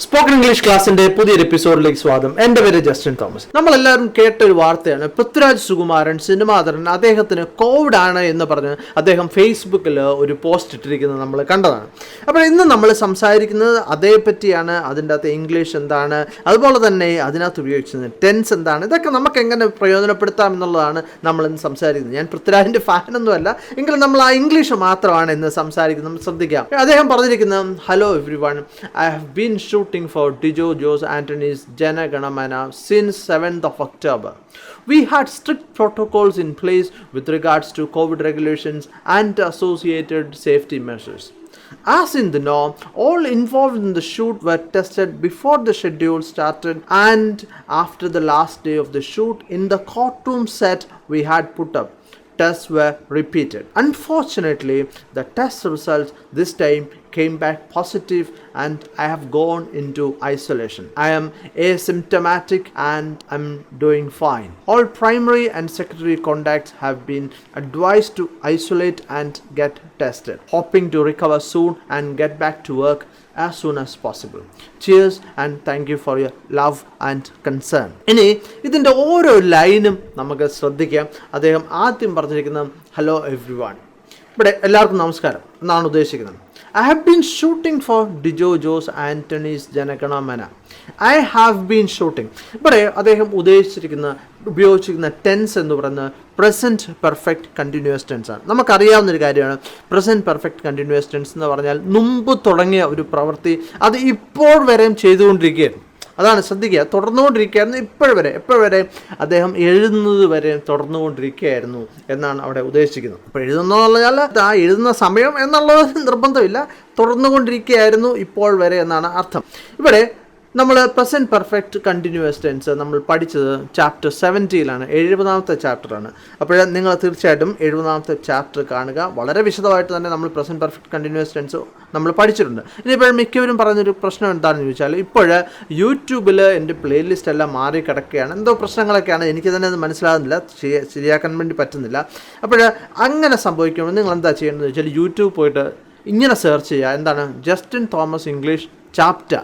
Spoken English ക്ലാസിന്റെ പുതിയൊരു എപ്പിസോഡിലേക്ക് സ്വാഗതം. എൻ്റെ പേര് ജസ്റ്റിൻ തോമസ്. നമ്മളെല്ലാവരും കേട്ട ഒരു വാർത്തയാണ്. പൃഥ്വിരാജ് സുകുമാരൻ സിനിമാതരൻ അദ്ദേഹത്തിന് കോവിഡ് ആണ് എന്ന് പറഞ്ഞ് അദ്ദേഹം ഫേസ്ബുക്കിൽ ഒരു പോസ്റ്റ് ഇട്ടിരിക്കുന്നത് നമ്മൾ കണ്ടതാണ്. അപ്പോൾ ഇന്ന് നമ്മൾ സംസാരിക്കുന്നത് അതേപറ്റിയാണ്. അതിൻ്റെ അകത്ത് ഇംഗ്ലീഷ് എന്താണ്, അതുപോലെ തന്നെ അതിനകത്ത് ഉപയോഗിക്കുന്നത് ടെൻസ് എന്താണ്, ഇതൊക്കെ നമുക്ക് എങ്ങനെ പ്രയോജനപ്പെടുത്താം എന്നുള്ളതാണ് നമ്മൾ ഇന്ന് സംസാരിക്കുന്നത്. ഞാൻ പൃഥ്വിരാജിൻ്റെ ഫാനൊന്നുമല്ല, എങ്കിലും നമ്മൾ ആ ഇംഗ്ലീഷ് മാത്രമാണ് ഇന്ന് സംസാരിക്കുന്നത്. ശ്രദ്ധിക്കാം. അദ്ദേഹം പറഞ്ഞിരിക്കുന്നത്, hello everyone, I have been shooting for Dijo Jose Antony's Jana Gana Mana since 7th of October. We had strict protocols in place with regards to COVID regulations and associated safety measures. As in the norm, all involved in the shoot were tested before the schedule started and after the last day of the shoot. In the courtroom set we had put up, tests were repeated. Unfortunately, the test results this time came back positive and I have gone into isolation. I am asymptomatic and I'm doing fine. All primary and secondary contacts have been advised to isolate and get tested. Hoping to recover soon and get back to work as soon as possible. Cheers and thank you for your love and concern. ഇനി ഇതിൻ്റെ ഓരോ ലൈനും നമുക്ക് ശ്രദ്ധിക്കാം. അദ്ദേഹം ആദ്യം പറഞ്ഞിരിക്കുന്നത് hello every one, ഇവിടെ എല്ലാവർക്കും നമസ്കാരം എന്നാണ് ഉദ്ദേശിക്കുന്നത്. I have been shooting for Dijo Jose Antony's Jana Gana Mana. I have been shooting. ഇവിടെ അദ്ദേഹം ഉപയോഗിച്ചിരിക്കുന്ന ടെൻസ് എന്ന് പറയുന്നത് പ്രസൻറ്റ് പെർഫെക്റ്റ് കണ്ടിന്യൂസ് ടെൻസ് ആണ്. നമുക്കറിയാവുന്നൊരു കാര്യമാണ് പ്രസൻറ്റ് പെർഫെക്റ്റ് കണ്ടിന്യൂസ് ടെൻസ് എന്ന് പറഞ്ഞാൽ മുമ്പ് തുടങ്ങിയ ഒരു പ്രവൃത്തി അത് ഇപ്പോൾ വരെയും ചെയ്തുകൊണ്ടിരിക്കുകയാണ്. അതാണ് ശ്രദ്ധിക്കുക, തുടർന്നുകൊണ്ടിരിക്കുകയായിരുന്നു. എപ്പോഴവരെ അദ്ദേഹം എഴുതുന്നത് വരെ തുടർന്നുകൊണ്ടിരിക്കുകയായിരുന്നു എന്നാണ് അവിടെ ഉദ്ദേശിക്കുന്നത്. അപ്പോൾ എഴുതുന്നതെന്ന് ആ എഴുതുന്ന സമയം എന്നുള്ളത് നിർബന്ധമില്ല, തുടർന്നുകൊണ്ടിരിക്കുകയായിരുന്നു ഇപ്പോൾ വരെ എന്നാണ് അർത്ഥം. ഇവിടെ നമ്മൾ പ്രസൻറ്റ് പെർഫെക്റ്റ് കണ്ടിന്യൂസ് ടെൻസ് നമ്മൾ പഠിച്ചത് ചാപ്റ്റർ 70-ലാണ്, 70ാമത്തെ ചാപ്റ്ററാണ്. അപ്പോൾ നിങ്ങൾ തീർച്ചയായിട്ടും 70ാമത്തെ ചാപ്റ്റർ കാണുക. വളരെ വിശദമായിട്ട് തന്നെ നമ്മൾ പ്രസൻറ്റ് പെർഫെക്റ്റ് കണ്ടിന്യൂസ് ടെൻസ് നമ്മൾ പഠിച്ചിട്ടുണ്ട്. ഇനിയിപ്പോൾ മിക്കവരും പറയുന്നൊരു പ്രശ്നം എന്താണെന്ന് ചോദിച്ചാൽ, ഇപ്പോൾ യൂട്യൂബിൽ എൻ്റെ പ്ലേലിസ്റ്റ് എല്ലാം മാറി കിടക്കുകയാണ്, എന്തോ പ്രശ്നങ്ങളൊക്കെയാണ്, എനിക്ക് തന്നെ അത് മനസ്സിലാകുന്നില്ല, ശരിയാക്കാൻ വേണ്ടി പറ്റുന്നില്ല. അപ്പോൾ അങ്ങനെ സംഭവിക്കുമ്പോൾ നിങ്ങൾ എന്താ ചെയ്യേണ്ടതെന്ന് വെച്ചാൽ യൂട്യൂബ് പോയിട്ട് ഇങ്ങനെ സെർച്ച് ചെയ്യുക, എന്താണ് ജസ്റ്റിൻ തോമസ് ഇംഗ്ലീഷ് ചാപ്റ്റർ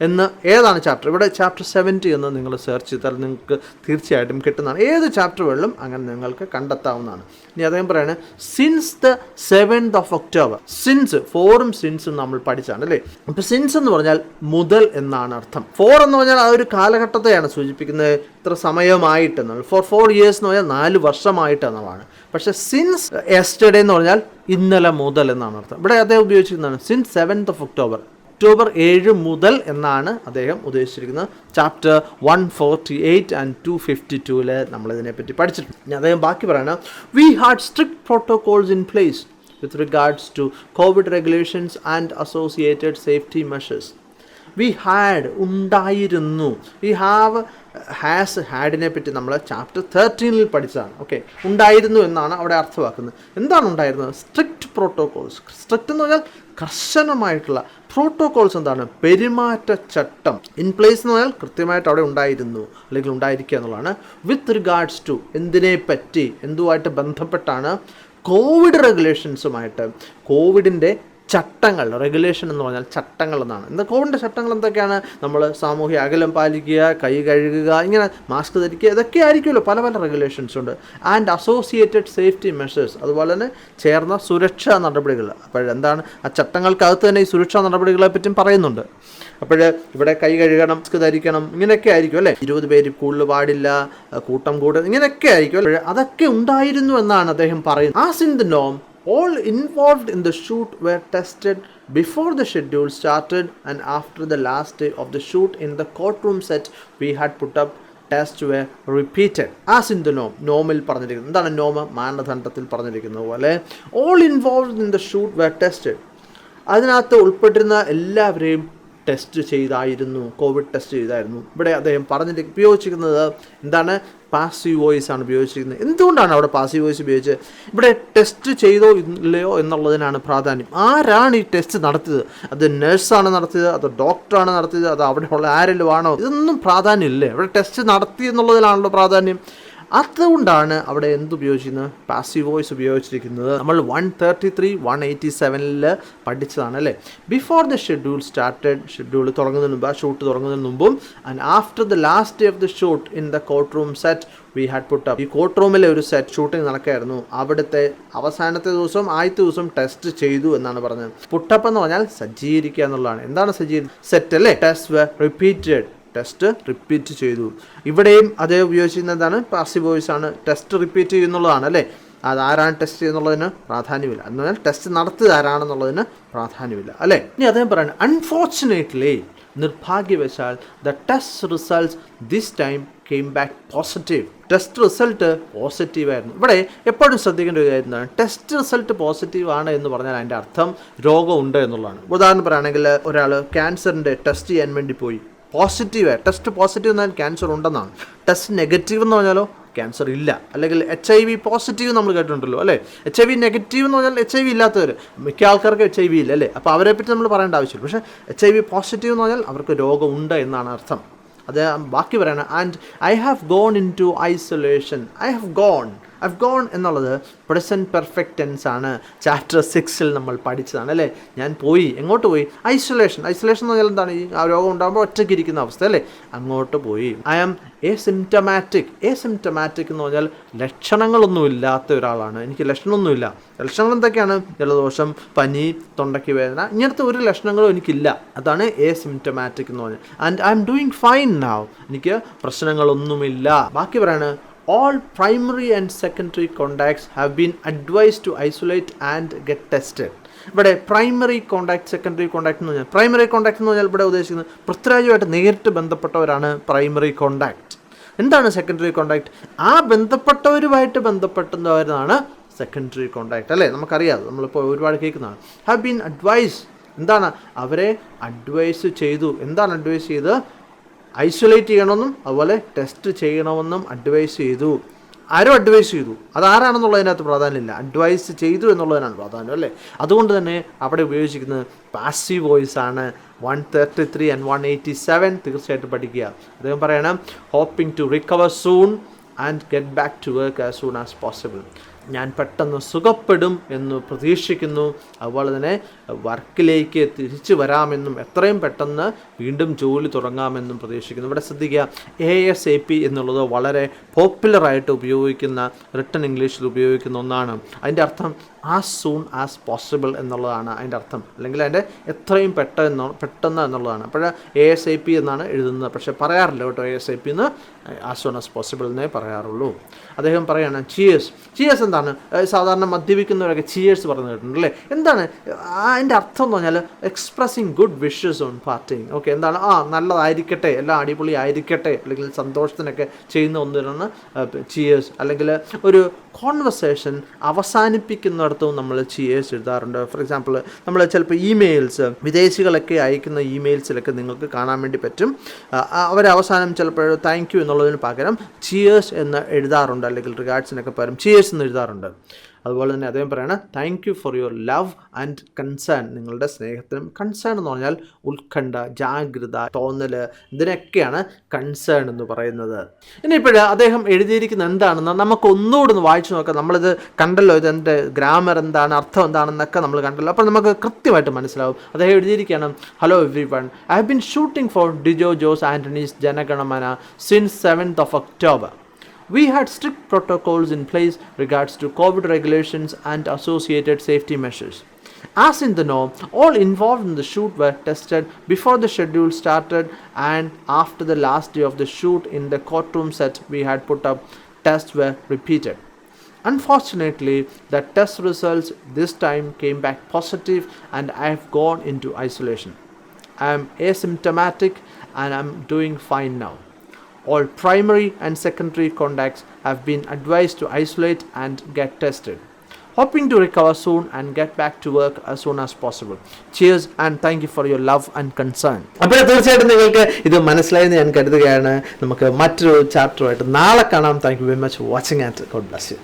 എന്ന്. ഏതാണ് ചാപ്റ്റർ? ഇവിടെ ചാപ്റ്റർ 70 എന്ന് നിങ്ങൾ സെർച്ച് ചെയ്താൽ നിങ്ങൾക്ക് തീർച്ചയായിട്ടും കിട്ടുന്നതാണ്. ഏത് ചാപ്റ്ററുകളിലും അങ്ങനെ നിങ്ങൾക്ക് കണ്ടെത്താവുന്നതാണ്. ഇനി അദ്ദേഹം പറയുന്നത് since the 7th of October. Since, ഫോറും സിൻസും നമ്മൾ പഠിച്ചാണ് അല്ലേ. അപ്പോൾ സിൻസ് എന്ന് പറഞ്ഞാൽ മുതൽ എന്നാണ് അർത്ഥം. ഫോർ എന്ന് പറഞ്ഞാൽ ആ ഒരു കാലഘട്ടത്തെയാണ് സൂചിപ്പിക്കുന്നത്, ഇത്ര സമയമായിട്ടെന്നാണ്. ഫോർ 4 years എന്ന് പറഞ്ഞാൽ 4 വർഷമായിട്ടെന്നുള്ളതാണ്. പക്ഷേ സിൻസ് യെസ്റ്റർഡേ എന്ന് പറഞ്ഞാൽ ഇന്നലെ മുതൽ എന്നാണ് അർത്ഥം. ഇവിടെ അദ്ദേഹം ഉപയോഗിച്ചിരിക്കുന്നതാണ് since 7th of October, October 7 മുതൽ എന്നാണ് അദ്ദേഹം ഉദ്ദേശിച്ചിരിക്കുന്നത്. ചാപ്റ്റർ 148 and 252 നമ്മളിതിനെപ്പറ്റി പഠിച്ചിട്ടുണ്ട്. ഇനി അദ്ദേഹം ബാക്കി പറയണം, we had strict protocols in place with regards to COVID regulations and associated safety measures. We had ഉണ്ടായിരുന്നു, വി ഹാവ് ഹാസ് ഹാഡിനെ പറ്റി നമ്മൾ ചാപ്റ്റർ 13 പഠിച്ചതാണ്. ഓക്കെ, ഉണ്ടായിരുന്നു എന്നാണ് അവിടെ അർത്ഥമാക്കുന്നത്. എന്താണ് ഉണ്ടായിരുന്നത്? Strict protocols. സ്ട്രിക്റ്റ് എന്ന് പറഞ്ഞാൽ കർശനമായിട്ടുള്ള, പ്രോട്ടോകോൾസ് എന്താണ്? പെരുമാറ്റച്ചട്ടം. ഇൻ പ്ലേസ് എന്ന് പറഞ്ഞാൽ കൃത്യമായിട്ട് അവിടെ ഉണ്ടായിരുന്നു അല്ലെങ്കിൽ ഉണ്ടായിരിക്കുക എന്നുള്ളതാണ്. വിത്ത് റിഗാർഡ്സ് ടു എന്തിനെ പറ്റി, എന്തുമായിട്ട് ബന്ധപ്പെട്ടാണ്? കോവിഡ് റെഗുലേഷൻസുമായിട്ട്. കോവിഡിൻ്റെ ചട്ടങ്ങൾ, റെഗുലേഷൻ എന്ന് പറഞ്ഞാൽ ചട്ടങ്ങൾ എന്നാണ്. എന്താ കോവിഡിൻ്റെ ചട്ടങ്ങൾ എന്തൊക്കെയാണ്? നമ്മൾ സാമൂഹ്യ അകലം പാലിക്കുക, കൈ കഴുകുക, ഇങ്ങനെ മാസ്ക് ധരിക്കുക, ഇതൊക്കെ ആയിരിക്കുമല്ലോ, പല പല റെഗുലേഷൻസ് ഉണ്ട്. ആൻഡ് അസോസിയേറ്റഡ് സേഫ്റ്റി മെഷേഴ്സ്, അതുപോലെ തന്നെ ചേർന്ന സുരക്ഷാ നടപടികൾ. അപ്പോഴെന്താണ് ആ ചട്ടങ്ങൾക്കകത്ത് തന്നെ ഈ സുരക്ഷാ നടപടികളെ പറ്റിയും പറയുന്നുണ്ട്. അപ്പോൾ ഇവിടെ കൈ കഴുകണം, മാസ്ക് ധരിക്കണം, ഇങ്ങനെയൊക്കെ ആയിരിക്കും അല്ലേ. 20 പേര് കൂടുതൽ പാടില്ല, കൂട്ടം കൂടുതൽ, ഇങ്ങനെയൊക്കെ ആയിരിക്കും അല്ലേ. അതൊക്കെ ഉണ്ടായിരുന്നു എന്നാണ് അദ്ദേഹം പറയുന്നത്. ആസ് ഇൻ ദ നോം, all involved in the shoot were tested before the schedule started and after the last day of the shoot. In the courtroom set we had put up, tests were repeated. As in the norm, നോമിൽ പറഞ്ഞിരിക്കുന്നത് എന്താണ്? നോമ മാനദണ്ഡത്തിൽ പറഞ്ഞിരിക്കുന്നത് പോലെ all involved in the shoot were tested. അതിനകത്ത് ഉൾപ്പെട്ടിരുന്ന എല്ലാവരെയും test ചെയ്തായിരുന്നു, Covid test ചെയ്തായിരുന്നു. ഇവിടെ അദ്ദേഹം ഉപയോഗിച്ചിരിക്കുന്നത് എന്താണ്? പാസീവ് വോയിസ് ആണ് ഉപയോഗിച്ചിരിക്കുന്നത്. എന്തുകൊണ്ടാണ് അവിടെ പാസീവ് വോയിസ് ഉപയോഗിച്ചത്? ഇവിടെ ടെസ്റ്റ് ചെയ്തോ ഇല്ലയോ എന്നുള്ളതിനാണ് പ്രാധാന്യം. ആരാണ് ഈ ടെസ്റ്റ് നടത്തിയത്? അത് നഴ്സാണ് നടത്തിയത്, അത് ഡോക്ടറാണ് നടത്തിയത്, അത് അവിടെ ഉള്ള ആരെങ്കിലും ആണോ? ഇതൊന്നും പ്രാധാന്യമില്ലേ. ഇവിടെ ടെസ്റ്റ് നടത്തി എന്നുള്ളതിലാണല്ലോ പ്രാധാന്യം. അതുകൊണ്ടാണ് അവിടെ എന്തുപയോഗിച്ചിരിക്കുന്നത്, പാസീവ് വോയിസ് ഉപയോഗിച്ചിരിക്കുന്നത്. നമ്മൾ 133 187 പഠിച്ചതാണ് അല്ലേ. Before the schedule started, schedule തുടങ്ങുന്നതിന് മുമ്പ്, ആ ഷൂട്ട് തുടങ്ങുന്നതിന് മുമ്പും, and after the last day of the shoot in the court room set we had put up. ഈ കോർട്ട് റൂമിലെ ഒരു സെറ്റ് ഷൂട്ടിംഗ് നടക്കായിരുന്നു. അവിടുത്തെ അവസാനത്തെ ദിവസം, ആദ്യത്തെ ദിവസം ടെസ്റ്റ് ചെയ്തു എന്നാണ് പറഞ്ഞത്. പുട്ടപ്പ് എന്ന് പറഞ്ഞാൽ സജ്ജീകരിക്കുക എന്നുള്ളതാണ്. എന്താണ് സെറ്റ് അല്ലേ. ടെസ്റ്റ് റിപ്പീറ്റഡ്, ടെസ്റ്റ് റിപ്പീറ്റ് ചെയ്തു. ഇവിടെയും അതേ ഉപയോഗിച്ചിരുന്നതാണ്, പാസീവ് വോയിസ് ആണ്. ടെസ്റ്റ് റിപ്പീറ്റ് ചെയ്യുന്നുള്ളതാണ് അല്ലേ. അതാരാണ് ടെസ്റ്റ് ചെയ്യുന്നുള്ളതിന് പ്രാധാന്യമില്ല. എന്ന് പറഞ്ഞാൽ ടെസ്റ്റ് നടത്തിയത് ആരാണെന്നുള്ളതിന് പ്രാധാന്യമില്ല അല്ലേ. ഇനി അദ്ദേഹം പറയുന്നത് അൺഫോർച്ചുനേറ്റ്ലി, നിർഭാഗ്യവശാൽ, the test results this time came back positive. Test result positive ആയിരുന്നു. ഇവിടെ എപ്പോഴും ശ്രദ്ധിക്കേണ്ട ഒരു കാര്യം എന്താണ്, ടെസ്റ്റ് റിസൾട്ട് പോസിറ്റീവ് ആണ് എന്ന് പറഞ്ഞാൽ അതിൻ്റെ അർത്ഥം രോഗമുണ്ട് എന്നുള്ളതാണ്. ഉദാഹരണം പറയുകയാണെങ്കിൽ, ഒരാൾ ക്യാൻസറിൻ്റെ ടെസ്റ്റ് ചെയ്യാൻ വേണ്ടി പോയി, പോസിറ്റീവ്, ടെസ്റ്റ് പോസിറ്റീവ് എന്നാൽ ക്യാൻസർ ഉണ്ടെന്നാണ്. ടെസ്റ്റ് നെഗറ്റീവ് എന്ന് പറഞ്ഞാലോ ക്യാൻസർ ഇല്ല. അല്ലെങ്കിൽ HIV പോസിറ്റീവ് നമ്മൾ കേട്ടിട്ടുണ്ടല്ലോ അല്ലേ. HIV നെഗറ്റീവ് എന്ന് പറഞ്ഞാൽ HIV ഇല്ലാത്തവർ, മിക്ക ആൾക്കാർക്ക് HIV ഇല്ല അല്ലേ. അപ്പോൾ അവരെപ്പറ്റി നമ്മൾ പറയേണ്ട ആവശ്യമില്ല. പക്ഷേ HIV പോസിറ്റീവ് എന്ന് പറഞ്ഞാൽ അവർക്ക് രോഗമുണ്ട് എന്നാണ് അർത്ഥം. അത് ബാക്കി പറയണം. And I have gone into isolation. I have gone എന്നുള്ളത് പ്രസൻറ്റ് പെർഫെക്റ്റ് ടെൻസ് ആണ്. ചാപ്റ്റർ 6 നമ്മൾ പഠിച്ചതാണ് അല്ലേ. ഞാൻ പോയി. എങ്ങോട്ട് പോയി? ഐസൊലേഷൻ എന്ന് പറഞ്ഞാൽ എന്താണ്? ഈ ആ രോഗം ഉണ്ടാകുമ്പോൾ ഒറ്റയ്ക്ക് ഇരിക്കുന്ന അവസ്ഥ അല്ലേ. അങ്ങോട്ട് പോയി. ഐ ആം എസിംപ്റ്റമാറ്റിക് എന്ന് പറഞ്ഞാൽ ലക്ഷണങ്ങളൊന്നുമില്ലാത്ത ഒരാളാണ്. എനിക്ക് ലക്ഷണമൊന്നുമില്ല. ലക്ഷണങ്ങൾ എന്തൊക്കെയാണ്? ജലദോഷം, പനി, തൊണ്ടയ്ക്ക് വേദന, ഇങ്ങനത്തെ ഒരു ലക്ഷണങ്ങളും എനിക്കില്ല. അതാണ് എസിംപ്റ്റമാറ്റിക് എന്ന് പറഞ്ഞാൽ. And I am doing fine now. എനിക്ക് പ്രശ്നങ്ങളൊന്നുമില്ല. ബാക്കി പറയാണ്, all primary and secondary contacts have been advised to isolate and get tested. ഇവിടെ പ്രൈമറി കോണ്ടാക്ട്, സെക്കൻഡറി കോണ്ടാക്ട് എന്ന് പറഞ്ഞാൽ, പ്രൈമറി കോണ്ടാക്ട് എന്ന് പറഞ്ഞാൽ ഇവിടെ ഉദ്ദേശിക്കുന്നത് പൃഥ്വിരാജുമായിട്ട് നേരിട്ട് ബന്ധപ്പെട്ടവരാണ് പ്രൈമറി കോണ്ടാക്ട്. എന്താണ് സെക്കൻഡറി കോണ്ടാക്ട്? ആ ബന്ധപ്പെട്ടവരുമായിട്ട് ബന്ധപ്പെടുന്നവരാണ് സെക്കൻഡറി കോണ്ടാക്ട് അല്ലേ. നമുക്കറിയാം, നമ്മളിപ്പോൾ ഒരുപാട് കേൾക്കുന്നതാണ്. Have been advise. എന്താണ്? അവരെ അഡ്വൈസ് ചെയ്തു. എന്താണ് അഡ്വൈസ് ചെയ്ത്? ഐസൊലേറ്റ് ചെയ്യണമെന്നും അതുപോലെ ടെസ്റ്റ് ചെയ്യണമെന്നും അഡ്വൈസ് ചെയ്തു. ആരും അഡ്വൈസ് ചെയ്തു. അതാരാണെന്നുള്ളതിനകത്ത് പ്രാധാന്യമില്ല, അഡ്വൈസ് ചെയ്തു എന്നുള്ളതിനാണ് പ്രാധാന്യം അല്ലേ. അതുകൊണ്ട് തന്നെ അവിടെ ഉപയോഗിച്ചിരിക്കുന്നത് പാസീവ് വോയിസ് ആണ്. 133 and 187 തീർച്ചയായിട്ടും പഠിക്കുക. അദ്ദേഹം പറയണം, hoping to recover soon and get back to work as soon as possible. ഞാൻ പെട്ടെന്ന് സുഖപ്പെടും എന്ന് പ്രതീക്ഷിക്കുന്നു. അതുപോലെ തന്നെ വർക്കിലേക്ക് തിരിച്ചു വരാമെന്നും എത്രയും പെട്ടെന്ന് വീണ്ടും ജോലി തുടങ്ങാമെന്നും പ്രതീക്ഷിക്കുന്നു. ഇവിടെ ശ്രദ്ധിക്കുക, ASAP എന്നുള്ളത് വളരെ പോപ്പുലറായിട്ട് ഉപയോഗിക്കുന്ന, റിട്ടൺ ഇംഗ്ലീഷിൽ ഉപയോഗിക്കുന്ന ഒന്നാണ്. അതിൻ്റെ അർത്ഥം ആസ് സൂൺ ആസ് പോസിബിൾ എന്നുള്ളതാണ് അതിൻ്റെ അർത്ഥം. അല്ലെങ്കിൽ അതിൻ്റെ എത്രയും പെട്ടെന്ന് എന്നുള്ളതാണ്. അപ്പോൾ ASAP എന്നാണ് എഴുതുന്നത്. പക്ഷേ പറയാറില്ല കേട്ടോ, ASAP എന്ന് ആസ് സൂൺ ആസ് പോസിബിൾ എന്നേ പറയാറുള്ളൂ. അദ്ദേഹം പറയുകയാണ് ചിയേഴ്സ് എന്താണ്? സാധാരണ മദ്യപിക്കുന്നവരൊക്കെ ചിയേഴ്സ് പറഞ്ഞു കേട്ടിട്ടുണ്ട് അല്ലേ. എന്താണ് അതിൻ്റെ അർത്ഥം എന്ന് പറഞ്ഞാൽ expressing good wishes on parting. Okay, എന്താണ്? നല്ലതായിരിക്കട്ടെ, എല്ലാം അടിപൊളി ആയിരിക്കട്ടെ, അല്ലെങ്കിൽ സന്തോഷത്തിനൊക്കെ ചെയ്യുന്ന ഒന്നിനാണ് ചിയേഴ്സ്. അല്ലെങ്കിൽ ഒരു കോൺവെർസേഷൻ അവസാനിപ്പിക്കുന്നിടത്തും നമ്മൾ ചിയേഴ്സ് എഴുതാറുണ്ട്. ഫോർ എക്സാമ്പിൾ, നമ്മൾ ചിലപ്പോൾ ഇമെയിൽസ്, വിദേശികളൊക്കെ അയക്കുന്ന ഇമെയിൽസിലൊക്കെ നിങ്ങൾക്ക് കാണാൻ വേണ്ടി പറ്റും, അവരവസാനം ചിലപ്പോൾ താങ്ക് യു എന്നുള്ളതിന് പകരം ചിയേഴ്സ് എന്ന് എഴുതാറുണ്ട്. അല്ലെങ്കിൽ റിഗാർഡ്സിനൊക്കെ പകരം ചിയേഴ്സ് എന്ന് എഴുതാറുണ്ട്. അതുപോലെ തന്നെ അദ്ദേഹം പറയണം, thank you for your love and concern. നിങ്ങളുടെ സ്നേഹത്തിനും, കൺസേൺ എന്ന് പറഞ്ഞാൽ ഉത്കണ്ഠ, ജാഗ്രത, തോന്നൽ, ഇതിനൊക്കെയാണ് കൺസേൺ എന്ന് പറയുന്നത്. ഇനിയിപ്പോൾ അദ്ദേഹം എഴുതിയിരിക്കുന്നത് എന്താണെന്ന് നമുക്ക് ഒന്നുകൂടെ ഒന്ന് വായിച്ചു നോക്കാം. നമ്മളിത് കണ്ടല്ലോ, ഇതിൻ്റെ ഗ്രാമർ എന്താണ്, അർത്ഥം എന്താണെന്നൊക്കെ നമ്മൾ കണ്ടല്ലോ. അപ്പോൾ നമുക്ക് കൃത്യമായിട്ട് മനസ്സിലാവും. അദ്ദേഹം എഴുതിയിരിക്കുകയാണ്, hello everyone, I have been shooting for Dijo Jose Antony's Jana Gana Mana since 7th of October. We had strict protocols in place regards to COVID regulations and associated safety measures. As in the norm, all involved in the shoot were tested before the schedule started and after the last day of the shoot in the courtroom set we had put up, tests were repeated. Unfortunately, the test results this time came back positive and I have gone into isolation. I am asymptomatic and I am doing fine now. All primary and secondary contacts have been advised to isolate and get tested. Hoping to recover soon and get back to work as soon as possible. Cheers and thank you for your love and concern. അപ്പോൾ തീർച്ചയായിട്ടും നിങ്ങൾക്ക് ഇത് മനസ്സിലായെന്ന് ഞാൻ കരുതുകയാണ്. നമുക്ക് മറ്റൊരു ചാപ്റ്ററുമായിട്ട് നാളെ കാണാം. Thank you very much for watching and God bless you.